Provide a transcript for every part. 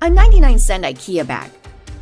A 99-cent IKEA bag.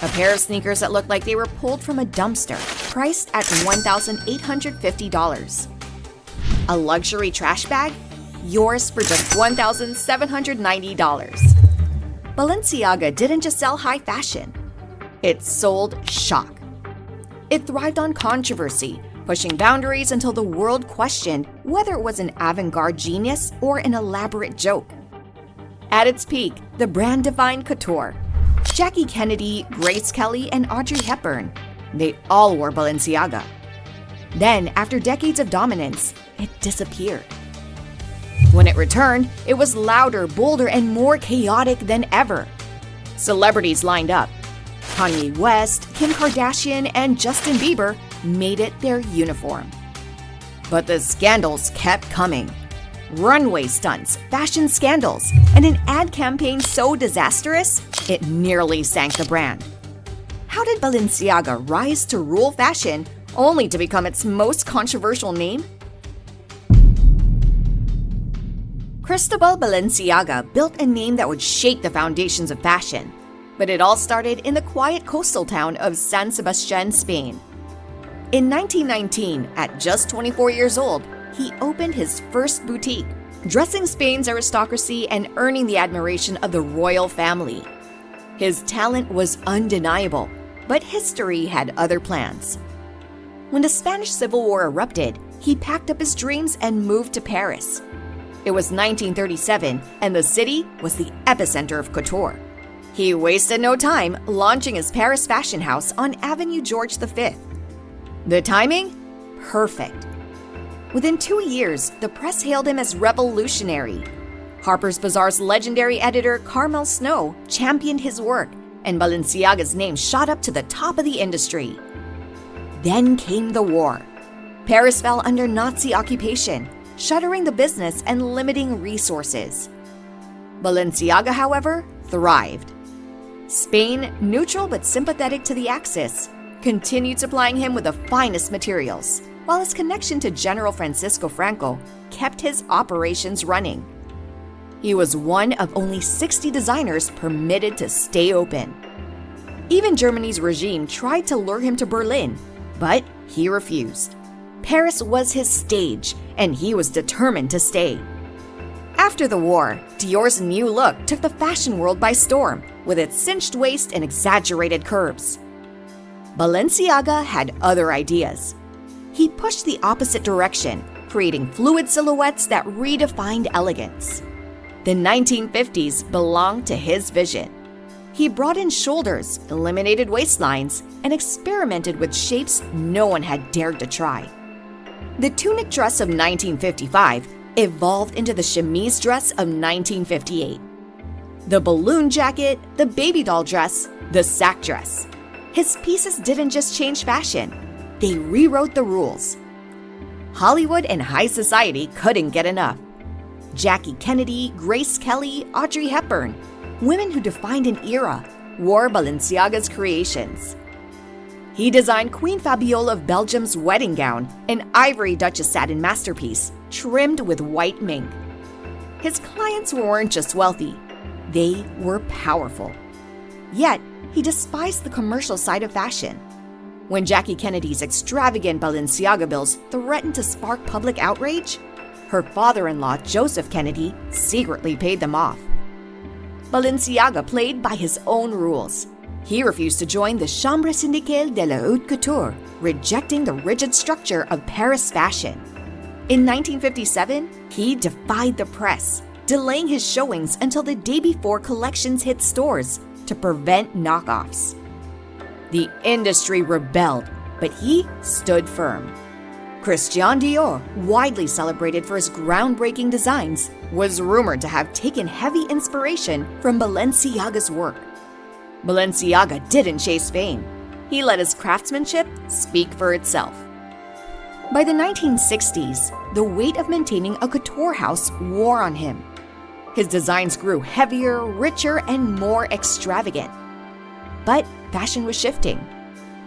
A pair of sneakers that looked like they were pulled from a dumpster, priced at $1,850. A luxury trash bag? Yours for just $1,790. Balenciaga didn't just sell high fashion. It sold shock. It thrived on controversy, pushing boundaries until the world questioned whether it was an avant-garde genius or an elaborate joke. At its peak, the brand defined couture. Jackie Kennedy, Grace Kelly, and Audrey Hepburn. They all wore Balenciaga. Then, after decades of dominance, it disappeared. When it returned, it was louder, bolder, and more chaotic than ever. Celebrities lined up. Kanye West, Kim Kardashian, and Justin Bieber made it their uniform. But the scandals kept coming. Runway stunts, fashion scandals, and an ad campaign so disastrous, it nearly sank the brand. How did Balenciaga rise to rule fashion only to become its most controversial name? Cristobal Balenciaga built a name that would shake the foundations of fashion, but it all started in the quiet coastal town of San Sebastián, Spain. In 1919, at just 24 years old, he opened his first boutique, dressing Spain's aristocracy and earning the admiration of the royal family. His talent was undeniable, but history had other plans. When the Spanish Civil War erupted, he packed up his dreams and moved to Paris. It was 1937, and the city was the epicenter of couture. He wasted no time launching his Paris fashion house on Avenue George V. The timing? Perfect. Within 2 years, the press hailed him as revolutionary. Harper's Bazaar's legendary editor Carmel Snow championed his work, and Balenciaga's name shot up to the top of the industry. Then came the war. Paris fell under Nazi occupation, shuttering the business and limiting resources. Balenciaga, however, thrived. Spain, neutral but sympathetic to the Axis, continued supplying him with the finest materials, while his connection to General Francisco Franco kept his operations running. He was one of only 60 designers permitted to stay open. Even Germany's regime tried to lure him to Berlin, but he refused. Paris was his stage, and he was determined to stay. After the war, Dior's new look took the fashion world by storm, with its cinched waist and exaggerated curves. Balenciaga had other ideas. He pushed the opposite direction, creating fluid silhouettes that redefined elegance. The 1950s belonged to his vision. He brought in shoulders, eliminated waistlines, and experimented with shapes no one had dared to try. The tunic dress of 1955 evolved into the chemise dress of 1958. The balloon jacket, the baby doll dress, the sack dress. His pieces didn't just change fashion, they rewrote the rules. Hollywood and high society couldn't get enough. Jackie Kennedy, Grace Kelly, Audrey Hepburn, women who defined an era, wore Balenciaga's creations. He designed Queen Fabiola of Belgium's wedding gown, an ivory Duchess satin masterpiece trimmed with white mink. His clients weren't just wealthy, they were powerful. Yet, he despised the commercial side of fashion. When Jackie Kennedy's extravagant Balenciaga bills threatened to spark public outrage, her father-in-law, Joseph Kennedy, secretly paid them off. Balenciaga played by his own rules. He refused to join the Chambre syndicale de la haute couture, rejecting the rigid structure of Paris fashion. In 1957, he defied the press, delaying his showings until the day before collections hit stores to prevent knockoffs. The industry rebelled, but he stood firm. Christian Dior, widely celebrated for his groundbreaking designs, was rumored to have taken heavy inspiration from Balenciaga's work. Balenciaga didn't chase fame. He let his craftsmanship speak for itself. By the 1960s, the weight of maintaining a couture house wore on him. His designs grew heavier, richer, and more extravagant. But fashion was shifting.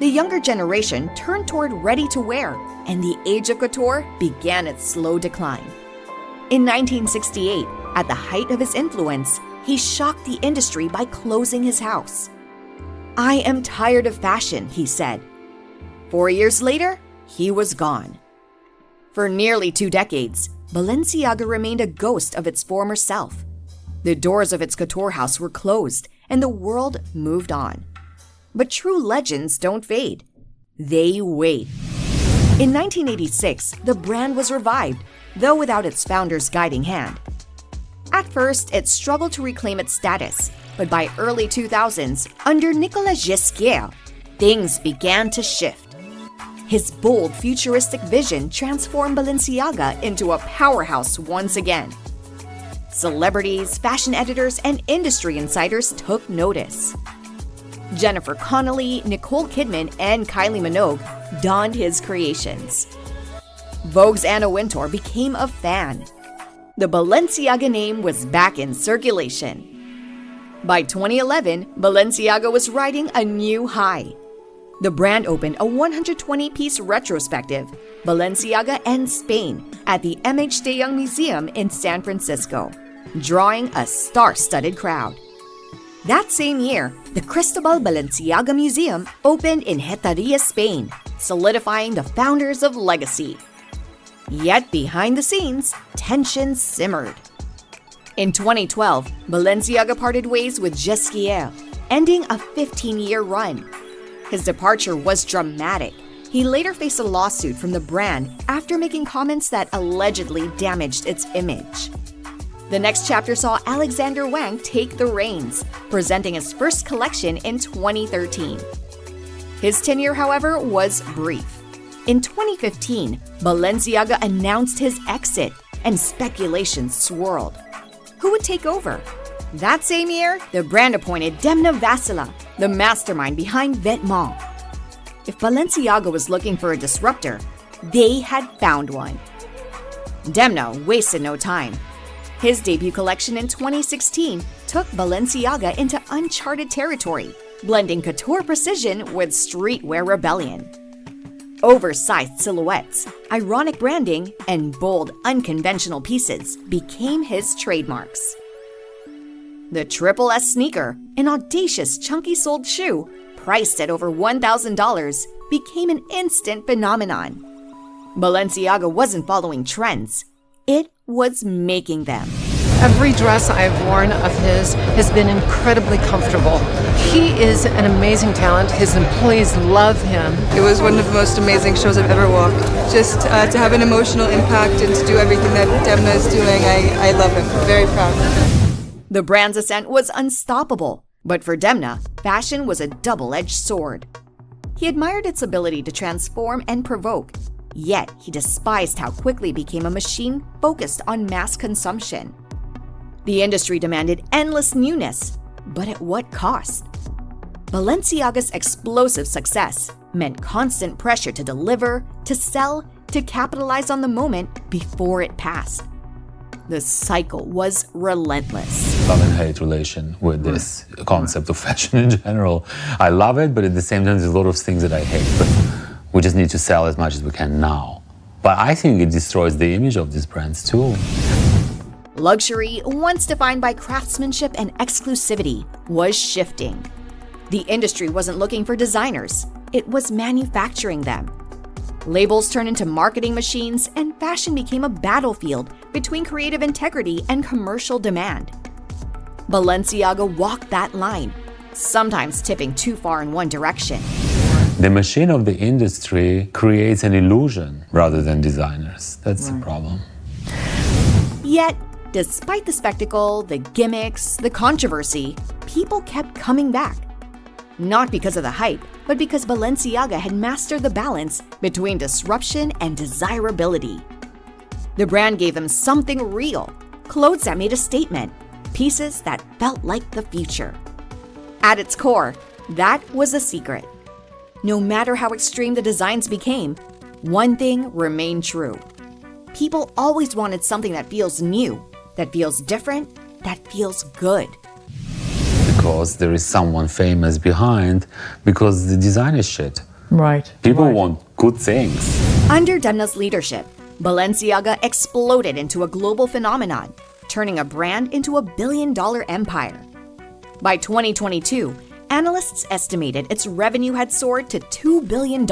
The younger generation turned toward ready-to-wear, and the age of couture began its slow decline. In 1968, at the height of his influence, he shocked the industry by closing his house. "I am tired of fashion," he said. 4 years later, he was gone. For nearly 2 decades, Balenciaga remained a ghost of its former self. The doors of its couture house were closed, and the world moved on. But true legends don't fade. They wait. In 1986, the brand was revived, though without its founder's guiding hand. At first, it struggled to reclaim its status, but by early 2000s, under Nicolas Ghesquière, things began to shift. His bold, futuristic vision transformed Balenciaga into a powerhouse once again. Celebrities, fashion editors, and industry insiders took notice. Jennifer Connelly, Nicole Kidman, and Kylie Minogue donned his creations. Vogue's Anna Wintour became a fan. The Balenciaga name was back in circulation. By 2011, Balenciaga was riding a new high. The brand opened a 120-piece retrospective, Balenciaga and Spain, at the MH de Young Museum in San Francisco, drawing a star-studded crowd. That same year, the Cristobal Balenciaga Museum opened in Hetaria, Spain, solidifying the founder's legacy. Yet behind the scenes, tension simmered. In 2012, Balenciaga parted ways with Ghesquière, ending a 15-year run. His departure was dramatic. He later faced a lawsuit from the brand after making comments that allegedly damaged its image. The next chapter saw Alexander Wang take the reins, presenting his first collection in 2013. His tenure, however, was brief. In 2015, Balenciaga announced his exit, and speculation swirled. Who would take over? That same year, the brand appointed Demna Gvasalia, the mastermind behind Vetements. If Balenciaga was looking for a disruptor, they had found one. Demna wasted no time. His debut collection in 2016 took Balenciaga into uncharted territory, blending couture precision with streetwear rebellion. Oversized silhouettes, ironic branding, and bold, unconventional pieces became his trademarks. The Triple S sneaker, an audacious, chunky-soled shoe, priced at over $1,000, became an instant phenomenon. Balenciaga wasn't following trends. It was making them. Every dress I've worn of his has been incredibly comfortable. He is an amazing talent. His employees love him. It was one of the most amazing shows I've ever walked. Just to have an emotional impact and to do everything that Demna is doing, I love him. Very proud. The brand's ascent was unstoppable, but for Demna, fashion was a double-edged sword. He admired its ability to transform and provoke, yet he despised how quickly it became a machine focused on mass consumption. The industry demanded endless newness, but at what cost? Balenciaga's explosive success meant constant pressure to deliver, to sell, to capitalize on the moment before it passed. The cycle was relentless. Love and hate relation with this concept of fashion in general. I love it, but at the same time, there's a lot of things that I hate. But we just need to sell as much as we can now. But I think it destroys the image of these brands too. Luxury, once defined by craftsmanship and exclusivity, was shifting. The industry wasn't looking for designers, it was manufacturing them. Labels turned into marketing machines, and fashion became a battlefield between creative integrity and commercial demand. Balenciaga walked that line, sometimes tipping too far in one direction. The machine of the industry creates an illusion rather than designers. That's the problem. Yet, despite the spectacle, the gimmicks, the controversy, people kept coming back. Not because of the hype, but because Balenciaga had mastered the balance between disruption and desirability. The brand gave them something real, clothes that made a statement, pieces that felt like the future. At its core, that was a secret. No matter how extreme the designs became, one thing remained true. People always wanted something that feels new, that feels different, that feels good. Because there is someone famous behind, because the design is shit. Right. People want good things. Under Demna's leadership, Balenciaga exploded into a global phenomenon. turning a brand into a billion-dollar empire. By 2022, analysts estimated its revenue had soared to $2 billion,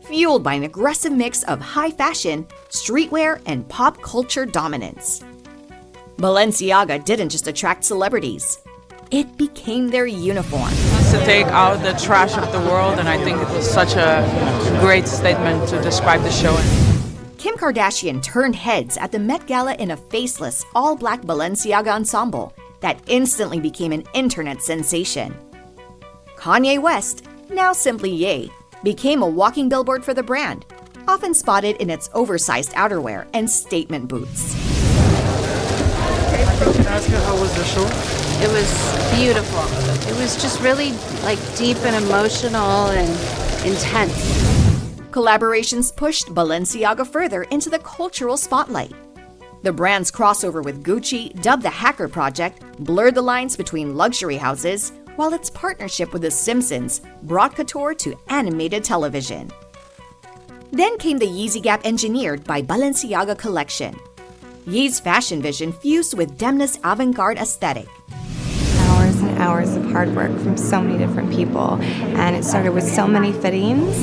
fueled by an aggressive mix of high fashion, streetwear, and pop culture dominance. Balenciaga didn't just attract celebrities. It became their uniform. To take out the trash of the world, and I think it was such a great statement to describe the show. Kim Kardashian turned heads at the Met Gala in a faceless, all-black Balenciaga ensemble that instantly became an internet sensation. Kanye West, now simply Ye, became a walking billboard for the brand, often spotted in its oversized outerwear and statement boots. Can I ask you, how was the show? It was beautiful. It was just really deep and emotional and intense. Collaborations pushed Balenciaga further into the cultural spotlight. The brand's crossover with Gucci, dubbed the Hacker Project, blurred the lines between luxury houses, while its partnership with The Simpsons brought couture to animated television. Then came the Yeezy Gap engineered by Balenciaga collection. Ye's fashion vision fused with Demna's avant-garde aesthetic. Hours and hours of hard work from so many different people, and it started with so many fittings.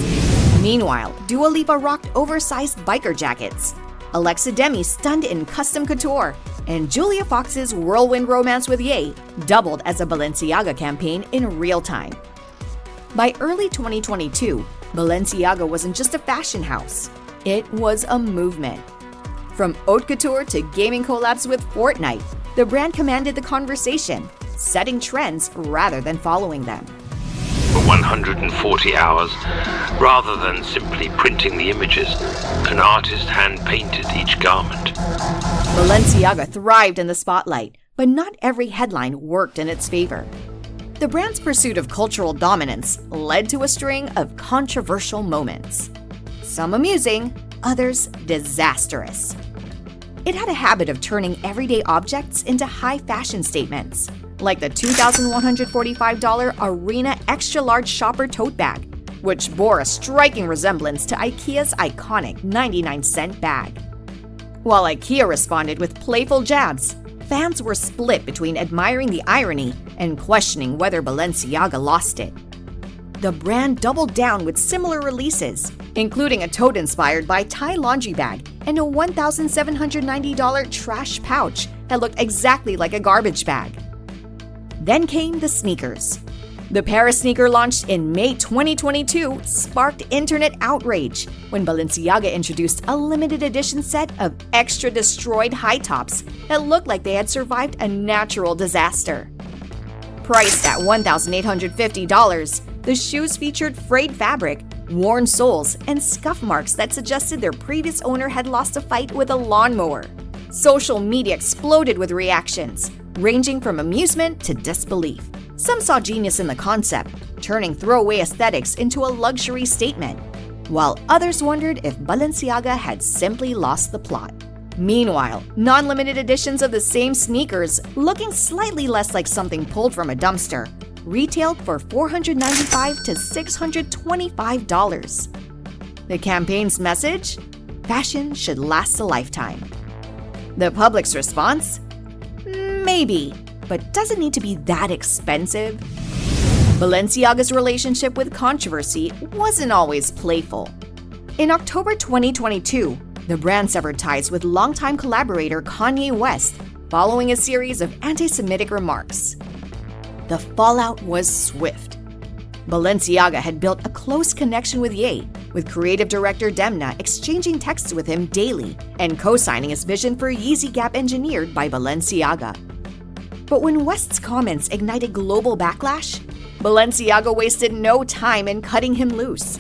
Meanwhile, Dua Lipa rocked oversized biker jackets. Alexa Demi stunned in custom couture, and Julia Fox's whirlwind romance with Ye doubled as a Balenciaga campaign in real time. By early 2022, Balenciaga wasn't just a fashion house, it was a movement. From haute couture to gaming collabs with Fortnite, the brand commanded the conversation, setting trends rather than following them. For 140 hours, rather than simply printing the images, an artist hand-painted each garment. Balenciaga thrived in the spotlight, but not every headline worked in its favor. The brand's pursuit of cultural dominance led to a string of controversial moments. Some amusing, others disastrous. It had a habit of turning everyday objects into high fashion statements, like the $2,145 Arena Extra Large Shopper Tote Bag, which bore a striking resemblance to IKEA's iconic 99-cent bag. While IKEA responded with playful jabs, fans were split between admiring the irony and questioning whether Balenciaga lost it. The brand doubled down with similar releases, including a tote inspired by Thai laundry bag and a $1,790 trash pouch that looked exactly like a garbage bag. Then came the sneakers. The Paris sneaker launched in May 2022 sparked internet outrage when Balenciaga introduced a limited edition set of extra destroyed high tops that looked like they had survived a natural disaster. Priced at $1,850, the shoes featured frayed fabric, worn soles, and scuff marks that suggested their previous owner had lost a fight with a lawnmower. Social media exploded with reactions, ranging from amusement to disbelief. Some saw genius in the concept, turning throwaway aesthetics into a luxury statement, while others wondered if Balenciaga had simply lost the plot. Meanwhile, non-limited editions of the same sneakers, looking slightly less like something pulled from a dumpster, retailed for $495 to $625. The campaign's message? Fashion should last a lifetime. The public's response? Maybe, but doesn't need to be that expensive. Balenciaga's relationship with controversy wasn't always playful. In October 2022, the brand severed ties with longtime collaborator Kanye West following a series of anti-Semitic remarks. The fallout was swift. Balenciaga had built a close connection with Ye, with creative director Demna exchanging texts with him daily and co-signing his vision for Yeezy Gap engineered by Balenciaga. But when West's comments ignited global backlash, Balenciaga wasted no time in cutting him loose.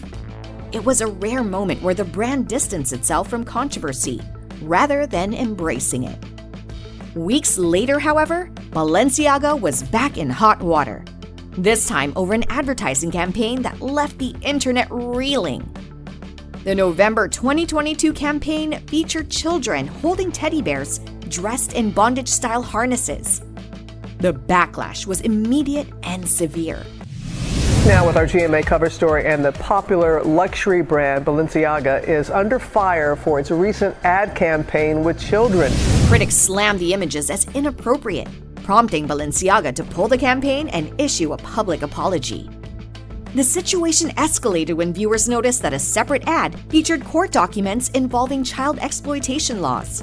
It was a rare moment where the brand distanced itself from controversy, rather than embracing it. Weeks later, however, Balenciaga was back in hot water, this time over an advertising campaign that left the internet reeling. The November 2022 campaign featured children holding teddy bears dressed in bondage-style harnesses. The backlash was immediate and severe. Now with our GMA cover story, and the popular luxury brand Balenciaga is under fire for its recent ad campaign with children. Critics slammed the images as inappropriate, prompting Balenciaga to pull the campaign and issue a public apology. The situation escalated when viewers noticed that a separate ad featured court documents involving child exploitation laws.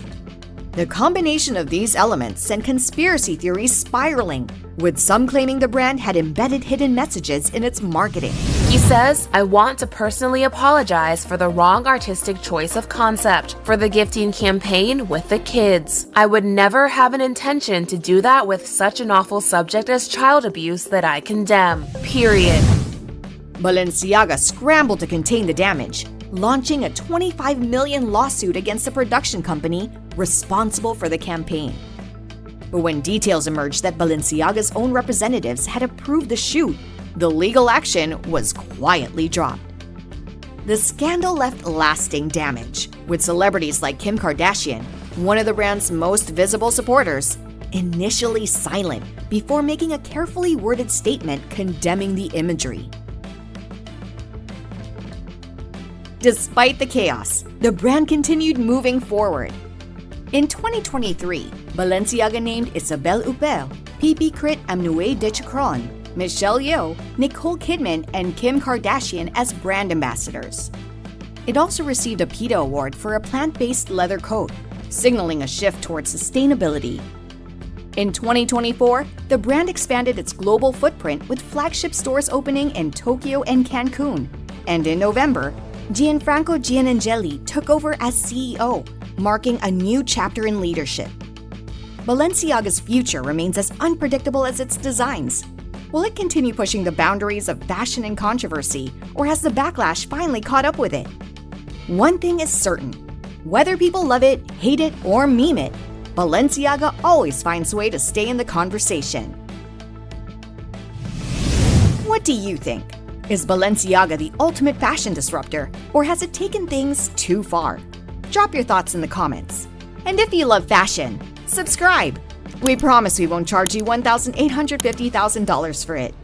The combination of these elements sent conspiracy theories spiraling, with some claiming the brand had embedded hidden messages in its marketing. He says, "I want to personally apologize for the wrong artistic choice of concept for the gifting campaign with the kids. I would never have an intention to do that with such an awful subject as child abuse that I condemn. Period." Balenciaga scrambled to contain the damage, launching a $25 million lawsuit against the production company responsible for the campaign. But when details emerged that Balenciaga's own representatives had approved the shoot, the legal action was quietly dropped. The scandal left lasting damage, with celebrities like Kim Kardashian, one of the brand's most visible supporters, initially silent before making a carefully worded statement condemning the imagery. Despite the chaos, the brand continued moving forward. In 2023, Balenciaga named Isabelle Huppert, Pipi Crit Amnoué de Chacron, Michelle Yeoh, Nicole Kidman, and Kim Kardashian as brand ambassadors. It also received a PETA award for a plant-based leather coat, signaling a shift towards sustainability. In 2024, the brand expanded its global footprint with flagship stores opening in Tokyo and Cancun. And in November, Gianfranco Gianangeli took over as CEO, marking a new chapter in leadership. Balenciaga's future remains as unpredictable as its designs. Will it continue pushing the boundaries of fashion and controversy, or has the backlash finally caught up with it? One thing is certain: whether people love it, hate it, or meme it, Balenciaga always finds a way to stay in the conversation. What do you think? Is Balenciaga the ultimate fashion disruptor, or has it taken things too far? Drop your thoughts in the comments. And if you love fashion, subscribe! We promise we won't charge you $1,850,000 for it.